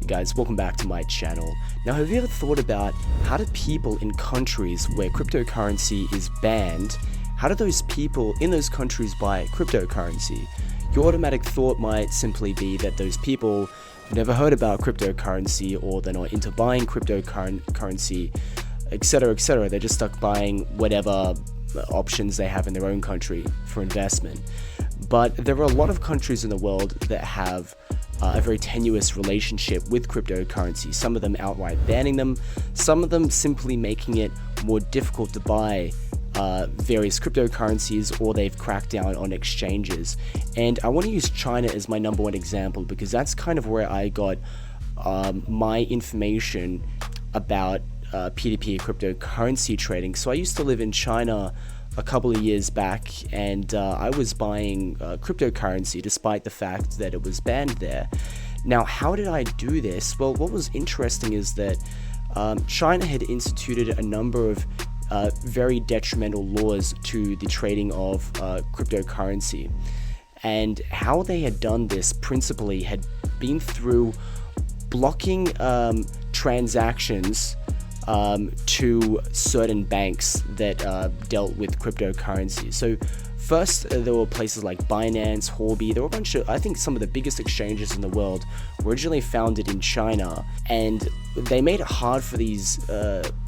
Guys, welcome back to my channel. Now, have you ever thought about how do people in countries where cryptocurrency is banned, how do those people in those countries buy cryptocurrency? Your automatic thought might simply be that those people have never heard about cryptocurrency, or they're not into buying cryptocurrency, etc., etc. They're just stuck buying whatever options they have in their own country for investment. But there are a lot of countries in the world that have a very tenuous relationship with cryptocurrency. Some of them outright banning them, some of them simply making it more difficult to buy various cryptocurrencies, or they've cracked down on exchanges. And I want to use China as my number one example because that's kind of where I got my information about P2P cryptocurrency trading. So I used to live in China a couple of years back, and I was buying cryptocurrency despite the fact that it was banned there. Now, how did I do this? Well, what was interesting is that China had instituted a number of very detrimental laws to the trading of cryptocurrency. And how they had done this principally had been through blocking transactions to certain banks that dealt with cryptocurrency. So first, there were places like Binance, Huobi. There were a bunch of, I think some of the biggest exchanges in the world were originally founded in China, and they made it hard for these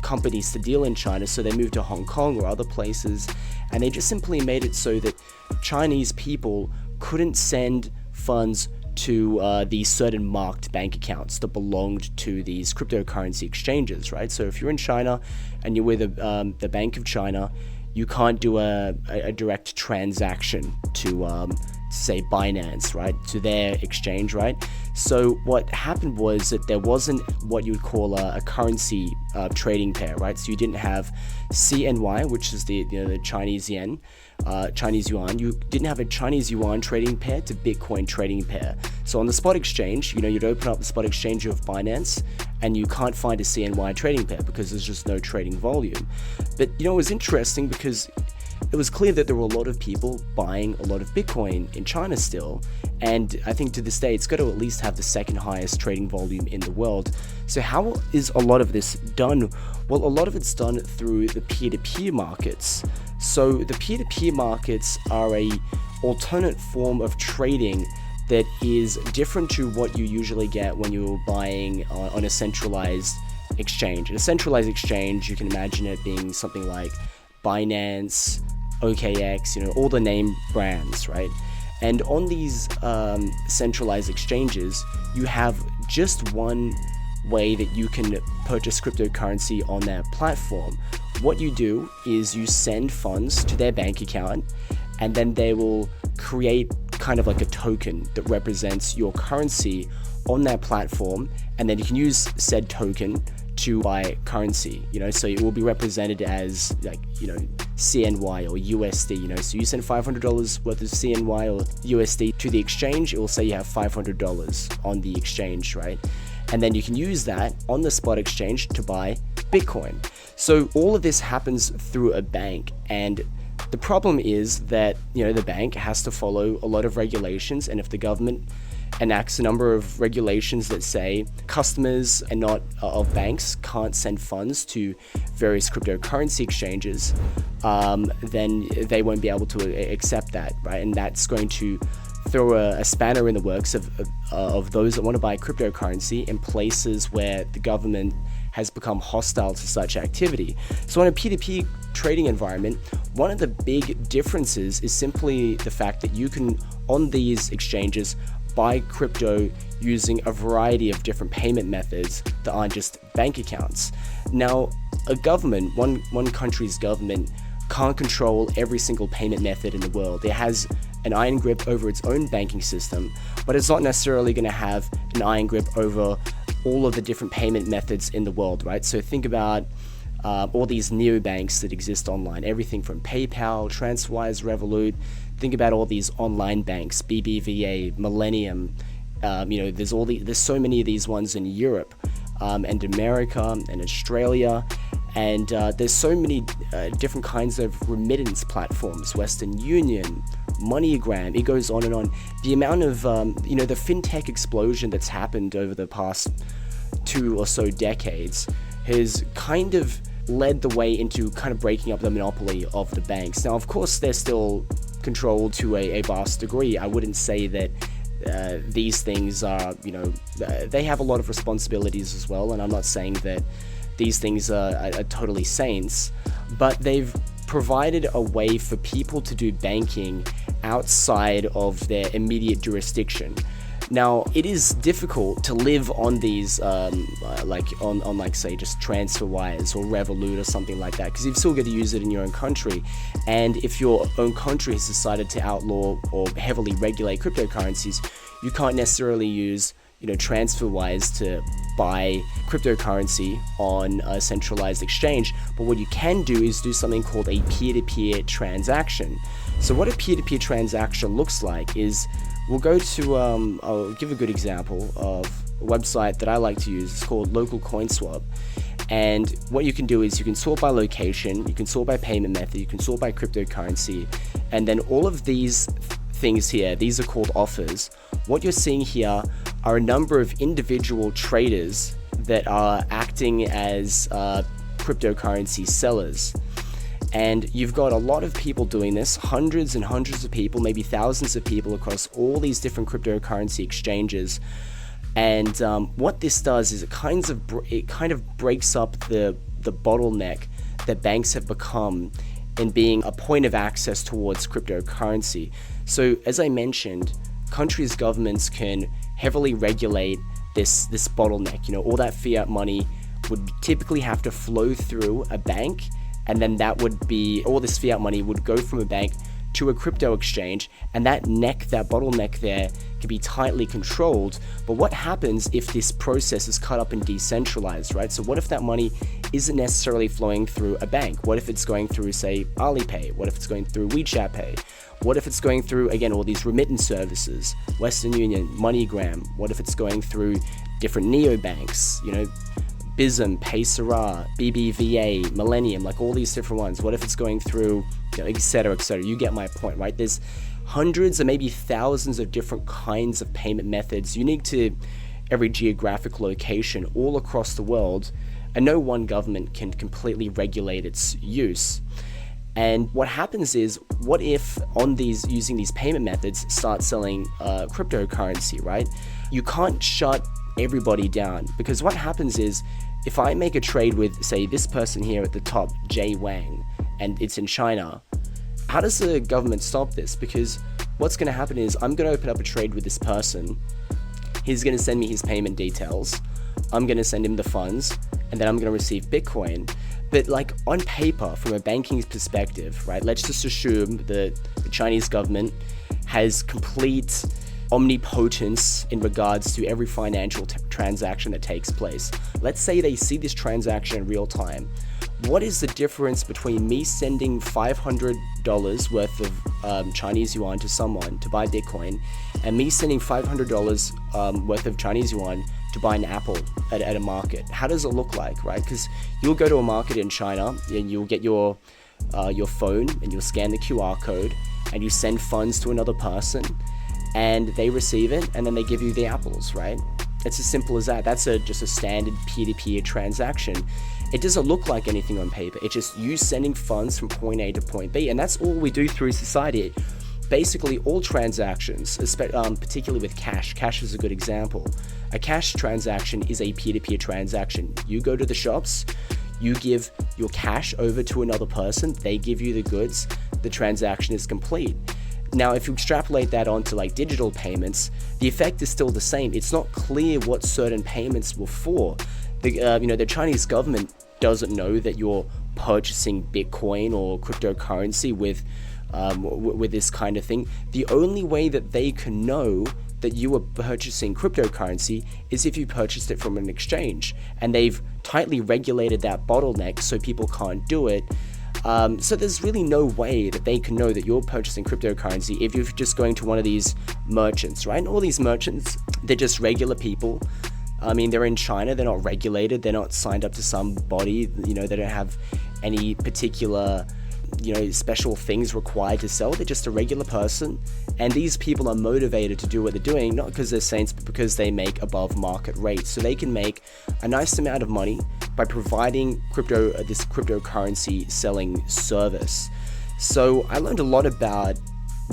companies to deal in China, so they moved to Hong Kong or other places, and they just simply made it so that Chinese people couldn't send funds to these certain marked bank accounts that belonged to these cryptocurrency exchanges, right? So if you're in China and you're with the Bank of China, you can't do a direct transaction to say Binance, right, to their exchange, right? So what happened was that there wasn't what you would call a currency trading pair, right? So you didn't have CNY, which is the Chinese yen, Chinese yuan. You didn't have a Chinese yuan trading pair to Bitcoin trading pair. So on the spot exchange, you'd open up the spot exchange of Binance, and you can't find a CNY trading pair because there's just no trading volume. But it was interesting because it was clear that there were a lot of people buying a lot of Bitcoin in China still, and I think to this day it's got to at least have the second highest trading volume in the world. So how is a lot of this done? Well, a lot of it's done through the peer-to-peer markets. So the peer-to-peer markets are a alternate form of trading that is different to what you usually get when you're buying on a centralized exchange. In a centralized exchange, you can imagine it being something like Binance, OKX, all the name brands, right? And on these centralized exchanges, you have just one way that you can purchase cryptocurrency on their platform. What you do is you send funds to their bank account, and then they will create kind of like a token that represents your currency on their platform, and then you can use said token to buy currency, so it will be represented as like, CNY or USD, so you send $500 worth of CNY or USD to the exchange, it will say you have $500 on the exchange, right? And then you can use that on the spot exchange to buy Bitcoin. So all of this happens through a bank, and the problem is that, the bank has to follow a lot of regulations, and if the government enacts a number of regulations that say customers and not of banks can't send funds to various cryptocurrency exchanges, then they won't be able to accept that, right? And that's going to throw a spanner in the works of those that want to buy cryptocurrency in places where the government has become hostile to such activity. So in a P2P trading environment, one of the big differences is simply the fact that you can, on these exchanges, buy crypto using a variety of different payment methods that aren't just bank accounts. Now, a government, one country's government, can't control every single payment method in the world. It has an iron grip over its own banking system, but it's not necessarily going to have an iron grip over all of the different payment methods in the world, right? So think about all these neobanks that exist online, everything from PayPal, TransferWise, Revolut. Think about all these online banks, BBVA, Millennium. There's so many of these ones in Europe and America and Australia. And there's so many different kinds of remittance platforms, Western Union, MoneyGram, it goes on and on. The amount of, the fintech explosion that's happened over the past 2 or so decades has kind of led the way into kind of breaking up the monopoly of the banks. Now, of course, they're still controlled to a vast degree. I wouldn't say that these things are, they have a lot of responsibilities as well, and I'm not saying that these things are totally saints, but they've provided a way for people to do banking outside of their immediate jurisdiction. Now, it is difficult to live on these, say, just TransferWise or Revolut or something like that, because you've still got to use it in your own country. And if your own country has decided to outlaw or heavily regulate cryptocurrencies, you can't necessarily use, TransferWise to buy cryptocurrency on a centralized exchange. But what you can do is do something called a peer-to-peer transaction. So what a peer-to-peer transaction looks like is, we'll go to, I'll give a good example of a website that I like to use. It's called Local CoinSwap. And what you can do is you can sort by location, you can sort by payment method, you can sort by cryptocurrency, and then all of these things here, these are called offers. What you're seeing here are a number of individual traders that are acting as cryptocurrency sellers. And you've got a lot of people doing this, hundreds and hundreds of people, maybe thousands of people across all these different cryptocurrency exchanges. And what this does is it kind of breaks up the bottleneck that banks have become in being a point of access towards cryptocurrency. So as I mentioned, countries' governments can heavily regulate this bottleneck. All that fiat money would typically have to flow through a bank, and then all this fiat money would go from a bank to a crypto exchange, and that bottleneck there can be tightly controlled. But what happens if this process is cut up and decentralized, right? So what if that money isn't necessarily flowing through a bank? What if it's going through, say, Alipay? What if it's going through WeChat Pay? What if it's going through, again, all these remittance services, Western Union, MoneyGram? What if it's going through different neobanks, Bism, Paysera, BBVA, Millennium, like all these different ones? What if it's going through, et cetera, et cetera? You get my point, right? There's hundreds or maybe thousands of different kinds of payment methods unique to every geographic location all across the world, and no one government can completely regulate its use. And what happens is, what if using these payment methods start selling cryptocurrency, right? You can't shut everybody down, because what happens is, if I make a trade with, say, this person here at the top, Jay Wang, and it's in China, how does the government stop this? Because what's going to happen is, I'm going to open up a trade with this person, he's going to send me his payment details, I'm going to send him the funds, and then I'm going to receive Bitcoin. But like on paper, from a banking perspective, right, let's just assume that the Chinese government has complete omnipotence in regards to every financial transaction that takes place. Let's say they see this transaction in real time. What is the difference between me sending $500 worth of Chinese yuan to someone to buy Bitcoin, and me sending $500 worth of Chinese yuan to buy an apple at a market? How does it look like, right? Because you'll go to a market in China and you'll get your phone and you'll scan the QR code and you send funds to another person, and they receive it, and then they give you the apples, right? It's as simple as that. That's just a standard peer-to-peer transaction. It doesn't look like anything on paper. It's just you sending funds from point A to point B, and that's all we do through society. Basically, all transactions, particularly with cash. Cash is a good example. A cash transaction is a peer-to-peer transaction. You go to the shops, you give your cash over to another person, they give you the goods, the transaction is complete. Now, if you extrapolate that onto like digital payments, the effect is still the same. It's not clear what certain payments were for. The Chinese government doesn't know that you're purchasing Bitcoin or cryptocurrency with this kind of thing. The only way that they can know that you are purchasing cryptocurrency is if you purchased it from an exchange, and they've tightly regulated that bottleneck so people can't do it. So there's really no way that they can know that you're purchasing cryptocurrency if you're just going to one of these merchants, right? And all these merchants, they're just regular people. I mean, they're in China, they're not regulated, they're not signed up to some body, they don't have any particular special things required to sell. They're just a regular person, and these people are motivated to do what they're doing, not because they're saints, but because they make above market rates. So they can make a nice amount of money by providing this cryptocurrency selling service. So I learned a lot about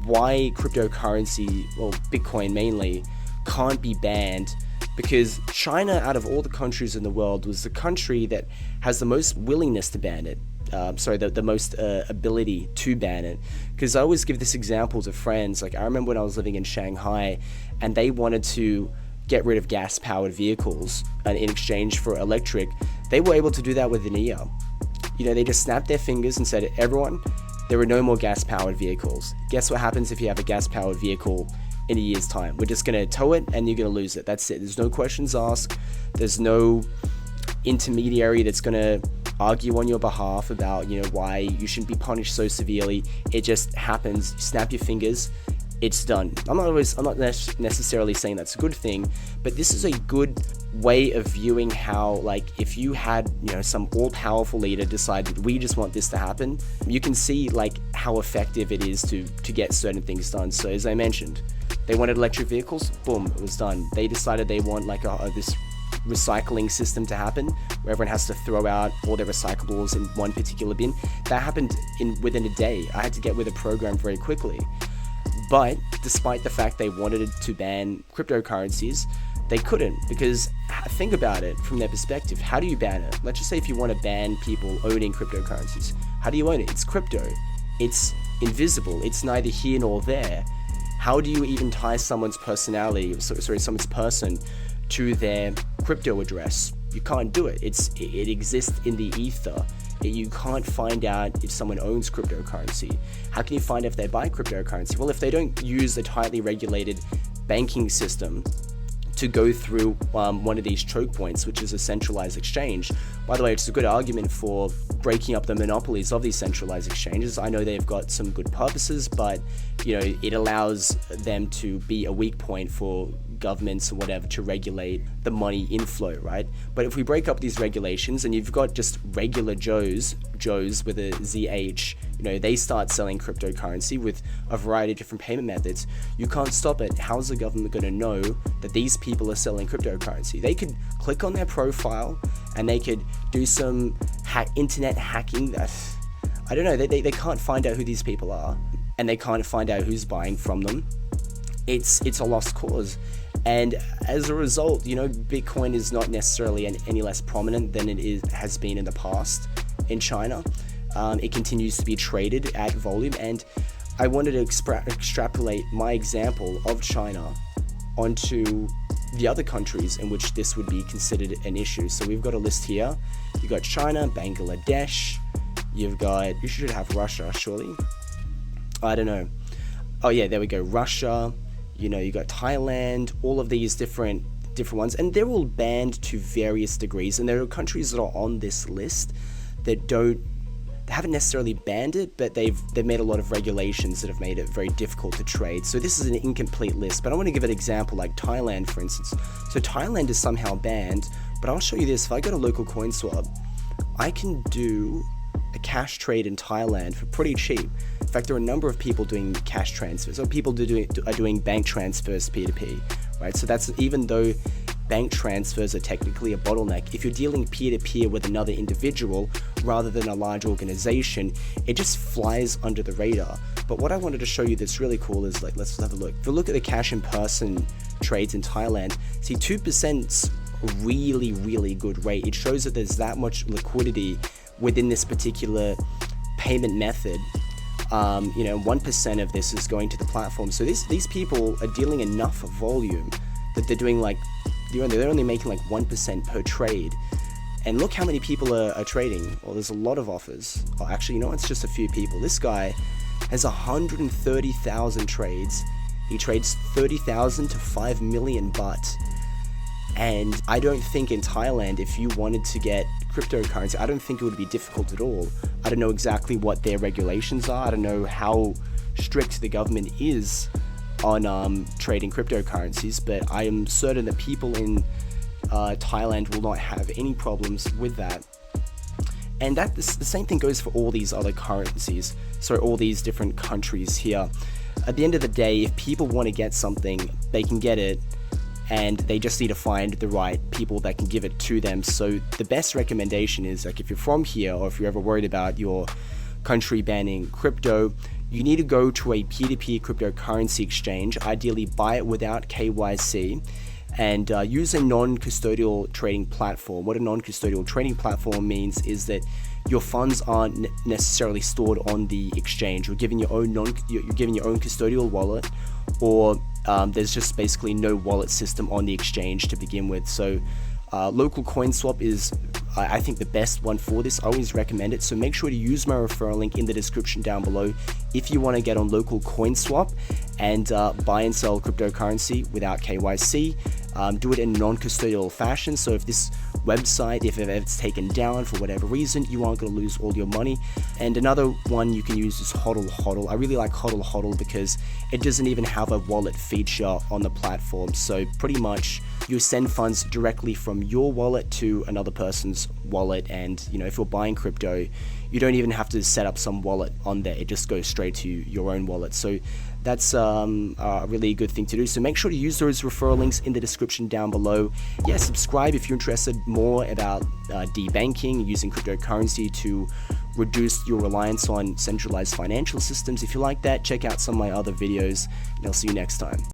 why cryptocurrency, well, Bitcoin mainly, can't be banned, because China, out of all the countries in the world, was the country that has the most willingness to ban it. The most ability to ban it. Because I always give this example to friends. Like, I remember when I was living in Shanghai and they wanted to get rid of gas-powered vehicles, and in exchange for electric, they were able to do that within a year. They just snapped their fingers and said, everyone, there are no more gas-powered vehicles. Guess what happens if you have a gas-powered vehicle in a year's time? We're just going to tow it and you're going to lose it. That's it. There's no questions asked. There's no intermediary that's going to argue on your behalf about why you shouldn't be punished so severely. It just happens. You snap your fingers, it's done. I'm not necessarily saying that's a good thing, but this is a good way of viewing how, like, if you had some all-powerful leader decide that we just want this to happen, you can see like how effective it is to get certain things done. So as I mentioned, they wanted electric vehicles, boom, it was done. They decided they want like this recycling system to happen where everyone has to throw out all their recyclables in one particular bin. That happened within a day. I had to get with a program very quickly. But despite the fact they wanted to ban cryptocurrencies, they couldn't, because think about it from their perspective. How do you ban it? Let's just say if you want to ban people owning cryptocurrencies, how do you own it? It's crypto. It's invisible. It's neither here nor there. How do you even tie someone's personality, someone's person to their crypto address? You can't do it. It exists in the ether. You can't find out if someone owns cryptocurrency. How can you find out if they buy cryptocurrency? Well, if they don't use a tightly regulated banking system to go through one of these choke points, which is a centralized exchange. By the way, it's a good argument for breaking up the monopolies of these centralized exchanges. I know they've got some good purposes, but it allows them to be a weak point for governments or whatever to regulate the money inflow, right? But if we break up these regulations and you've got just regular Joes with a ZH, they start selling cryptocurrency with a variety of different payment methods, you can't stop it. How's the government going to know that these people are selling cryptocurrency? They could click on their profile and they could do some internet hacking. I don't know, they can't find out who these people are, and they can't find out who's buying from them. It's a lost cause. And as a result, Bitcoin is not necessarily any less prominent than has been in the past in China. It continues to be traded at volume, and I wanted to extrapolate my example of China onto the other countries in which this would be considered an issue. So we've got a list here. You've got China, Bangladesh, you should have Russia, surely. I don't know. Oh yeah, there we go, Russia. You got Thailand, all of these different ones, and they're all banned to various degrees. And there are countries that are on this list that haven't necessarily banned it, but they've made a lot of regulations that have made it very difficult to trade. So this is an incomplete list, but I want to give an example like Thailand, for instance. So Thailand is somehow banned, but I'll show you this. If I go to local coin swap, I can do a cash trade in Thailand for pretty cheap. In fact, there are a number of people doing cash transfers, or people are doing bank transfers P2P, right? So that's, even though bank transfers are technically a bottleneck, if you're dealing peer-to-peer with another individual rather than a large organization, it just flies under the radar. But what I wanted to show you that's really cool is, like, let's have a look. If you look at the cash in person trades in Thailand, see 2%'s a really, really good rate. It shows that there's that much liquidity within this particular payment method. 1% of this is going to the platform. So these people are dealing enough volume that they're doing they're only making like 1% per trade. And look how many people are trading. Well, there's a lot of offers. Oh, actually, it's just a few people. This guy has 130,000 trades. He trades 30,000 to 5 million baht. And I don't think in Thailand, if you wanted to get cryptocurrency, I don't think it would be difficult at all. I don't know exactly what their regulations are. I don't know how strict the government is on trading cryptocurrencies, but I am certain that people in Thailand will not have any problems with that. And the same thing goes for all these other currencies, so all these different countries here. At the end of the day, if people want to get something, they can get it, and they just need to find the right people that can give it to them. So the best recommendation is, like, if you're from here, or if you're ever worried about your country banning crypto, you need to go to a P2P cryptocurrency exchange, ideally buy it without KYC, and use a non-custodial trading platform. What a non-custodial trading platform means is that your funds aren't necessarily stored on the exchange. You're giving your own custodial wallet, or there's just basically no wallet system on the exchange to begin with. So local coin swap is, I think, the best one for this. I always recommend it. So make sure to use my referral link in the description down below if you want to get on local coin swap and buy and sell cryptocurrency without KYC. Do it in a non-custodial fashion. So if this website, if it's taken down for whatever reason, you aren't going to lose all your money. And another one you can use is HODL. I really like HODL because it doesn't even have a wallet feature on the platform. So pretty much you send funds directly from your wallet to another person's wallet. And if you're buying crypto, you don't even have to set up some wallet on there. It just goes straight to your own wallet. So that's a really good thing to do. So make sure to use those referral links in the description down below. Yeah, subscribe if you're interested more about debanking, using cryptocurrency to reduce your reliance on centralized financial systems. If you like that, check out some of my other videos, and I'll see you next time.